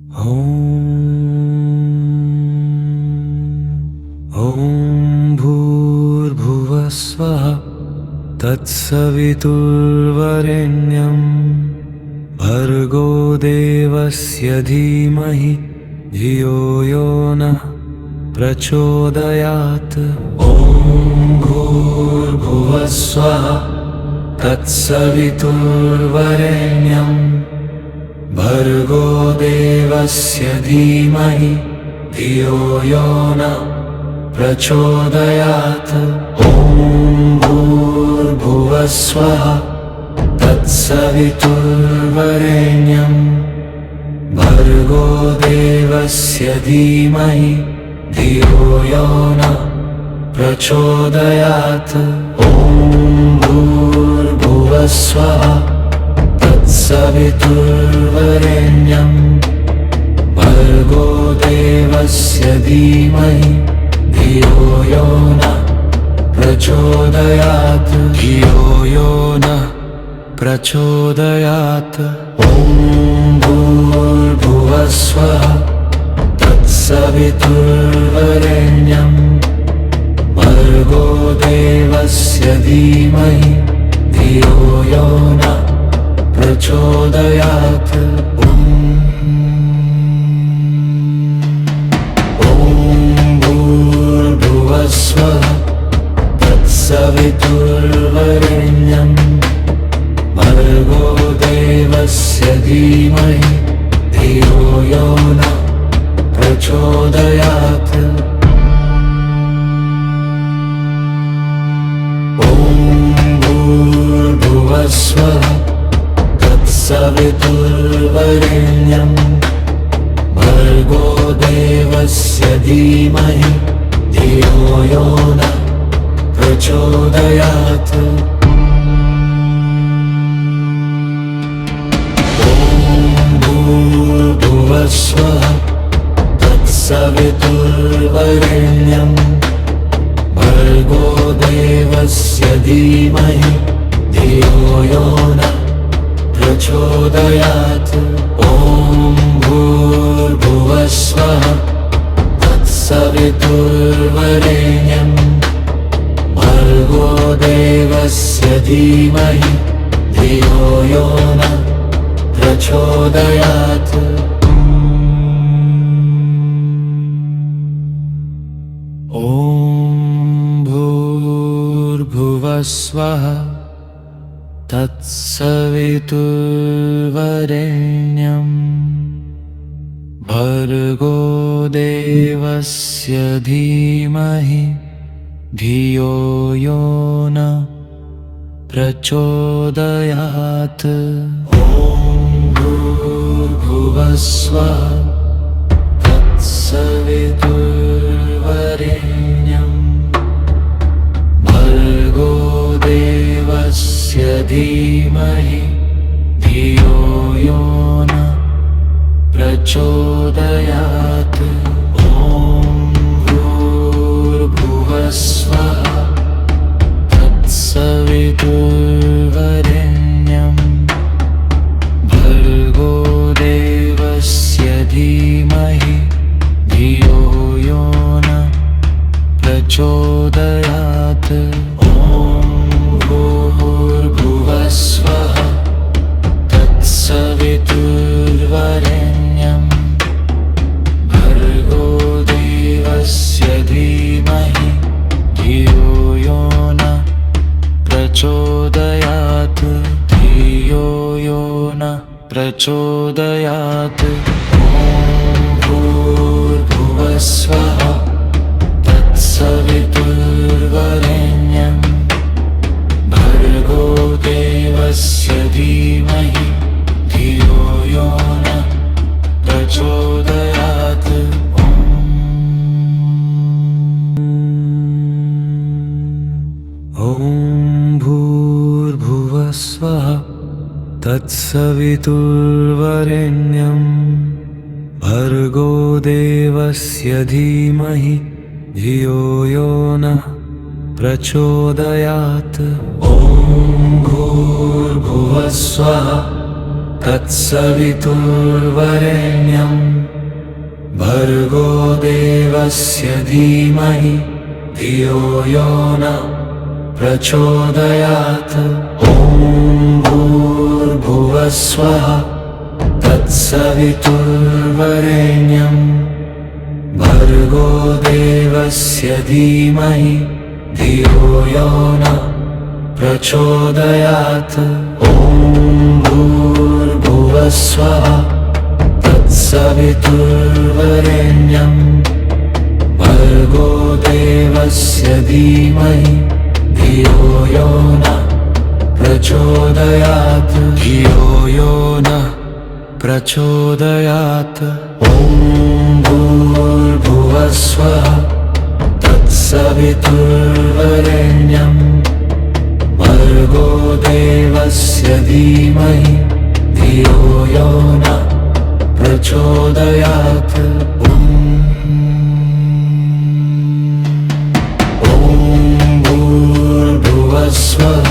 ॐ भूर्भुवः स्वः तत्सवितुर्वरेण्यं भर्गो देवस्य धीमहि धियो यो नः प्रचोदयात्। ॐ भूर्भुवः स्वः तत्सवितुर्वरेण्यं भर्गो देवस्य धीमहि धियो यो नः प्रचोदयात्। ॐ भूर्भुवः स्वः तत्सवितुर्वरेण्यं भर्गो देवस्य धीमहि धियो यो नः प्रचोदयात्। ॐ भूर्भुवः स्वः तत्सवितुर्वरेण्यं भर्गो देवस्य धीमहि धियो यो नः प्रचोदयात्। धियो यो नः प्रचोदयात्। ॐ भूर्भुवः स्वः तत्सवितुर्वरेण्यं भर्गो देवस्य धीमहि धियो यो नः प्रचोदयात्। ॐ भूर्भुवः स्वः तत्सवितुर्वरेण्यं भर्गो देवस्य धीमहि धियो यो नः प्रचोदयात्। ॐ भूर्भुवः स्वः तत्सवितुर्वरेण्यं भर्गो देवस्य धीमहि धियो यो नः प्रचोदयात्। ॐ भूर्भुवः स्वः तत्सवितुर्वरेण्यं भर्गो देवस्य धीमहि धियो यो नः प्रचोदयात्। ॐ भूर्भुवः स्वः तत्सवितुर्वरेण्यं भर्गो देवस्य धीमहि धियो यो नः प्रचोदयात्। ॐ भूर्भुवः स्वः तत्सवितुर्वरेण्यं भर्गो देवस्य धीमहि धियो यो नः प्रचोदयात्। ॐ भूर्भुवः स्वः तत्सवितुर्वरेण्यं भर्गो देवस्य धीमहि धियो यो नः प्रचोदयात्। ॐ भूर्भुवः स्वः तत्सवितुर्वरेण्यं भर्गो देवस्य धीमहि धियो यो नः प्रचोदयात्। ॐ भूर्भुवः स्वः तत्सवितुर्वरेण्यं भर्गो देवस्य धीमहि धियो यो नः प्रचोदयात्। धियो यो नः प्रचोदयात्। ॐ भूर्भुवः स्वः तत्सवितुर्वरेण्यं भर्गो देवस्य धीमहि धियो यो नः प्रचोदयात्। ॐ भूर्भुवः स्वः तत्सवितुर्वरेण्यं भर्गो देवस्य धीमहि धियो यो नः प्रचोदयात्। ॐ भूर्भुवः स्वः तत्सवितुर्वरेण्यं भर्गो देवस्य धीमहि धियो यो नः प्रचोदयात्। ॐ भूर्भुवः स्वः तत्सवितुर्वरेण्यं भर्गो देवस्य धीमहि धियो यो नः प्रचोदयात्। ॐ भूर्भुवः स्वः तत्सवितुर्वरेण्यं भर्गो देवस्य धीमहि धियो यो नः प्रचोदयात्। धियो यो नः प्रचोदयात्। ॐ भूर्भुवः स्वः तत्सवितुर्वरेण्यं भर्गो देवस्य धीमहि धियो यो नः प्रचोदयात्। ॐ भूर्भुवः स्वः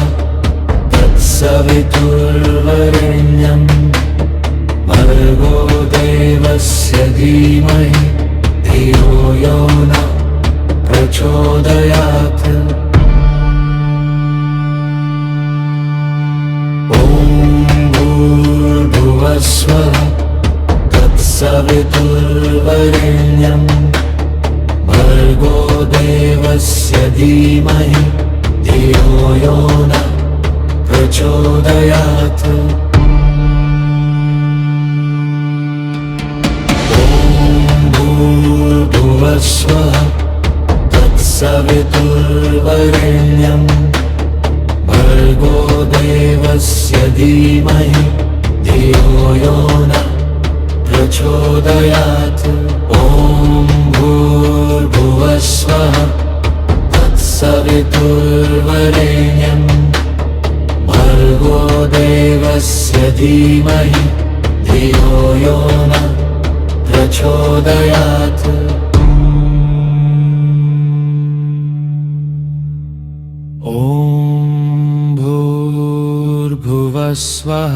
तत्सवितुर्वरेण्यं भर्गो देवस्य धीमहि धियो यो नः प्रचोदयात्। ॐ भूर्भुवः स्वः तत्सवितुर्वरेण्यं भर्गो देवस्य धीमहि धियो यो नः प्रचोदयात्। ॐ भूर्भुवः स्वः तत्सवितुर्वरेण्यं भर्गो देवस्य धीमहि धियो यो नः प्रचोदयात्। ॐ भूर्भुवः स्वः तत्सवितुर्वरेण्यं भर्गो देवस्य धीमहि धियो यो नः प्रचोदयात्। ॐ भूर्भुवः स्वः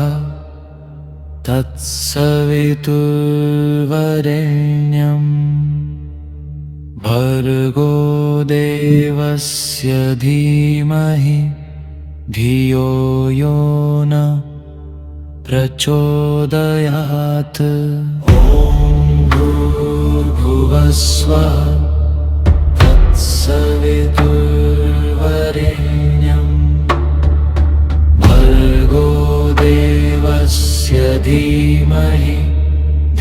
तत्सवितुर्वरेण्यं भर्गो देवस्य धीमहि धियो यो नः प्रचोदयात्। ॐ भूर्भुवः स्वः तत्सवितुर्वरेण्यं भर्गो देवस्य धीमहि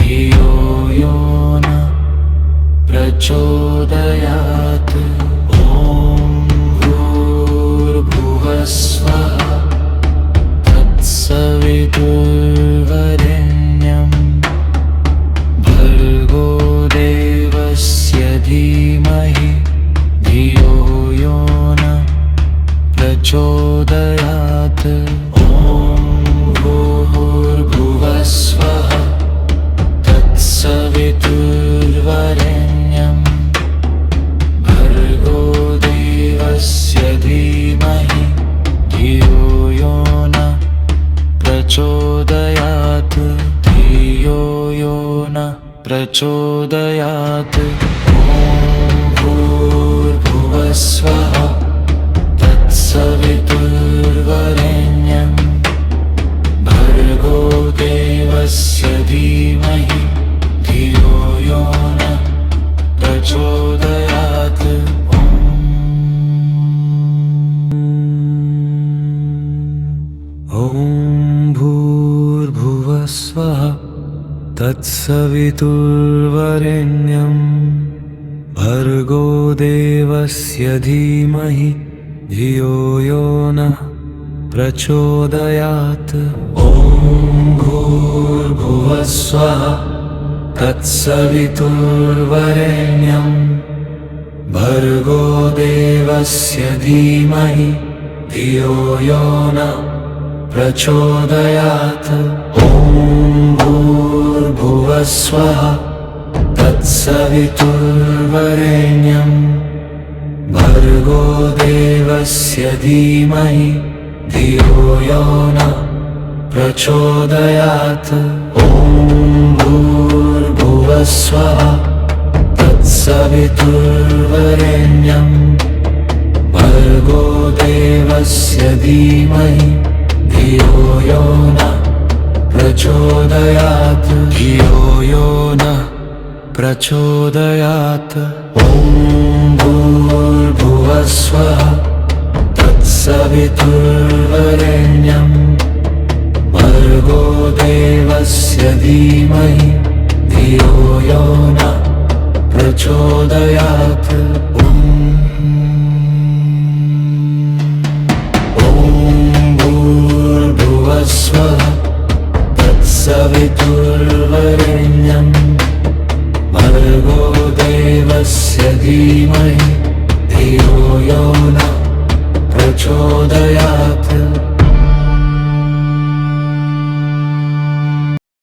धियो यो नः प्रचोदयात्। ॐ भूर्भुवः स्वः तत्सवितुर्वरेण्यं भर्गो देवस्य धीमहि धियो यो नः प्रचोदयात्। ॐ भूर्भुवः स्वः तत्सवितुर्वरेण्यं भर्गो देवस्य धीमहि धियो यो नः प्रचोदयात्। धियो यो नः प्रचोदयात्। ॐ भूर्भुवः स्वः तत्सवितुर्वरेण्यं भर्गो देवस्य धीमहि धियो यो नः प्रचोदयात्। ॐ भूर्भुवः स्वः तत्सवितुर्वरेण्यं भर्गो देवस्य धीमहि धियो यो नः प्रचोदयात्। ॐ भूर्भुवः स्वः तत्सवितुर्वरेण्यं भर्गो देवस्य धीमहि धियो यो नः प्रचोदयात्। ॐ भूर्भुवः स्वः तत्सवितुर्वरेण्यं भर्गो देवस्य धीमहि धियो यो नः प्रचोदयात् ॐ भूर्भुवः स्वः तत्सवितुर्वरेण्यं भर्गो देवस्य धीमहि धियो यो नः प्रचोदयात् धियो यो नः प्रचोदयात् ॐ भूर्भुवः स्वः तत्सवितुर्वरेण्यं भर्गो देवस्य धीमहि धियो यो नः प्रचोदयात् ॐ भूर्भुवः स्वः तत्सवितुर्वरेण्यं भर्गो देवस्य धीमहि धियो यो नः प्रचोदयात्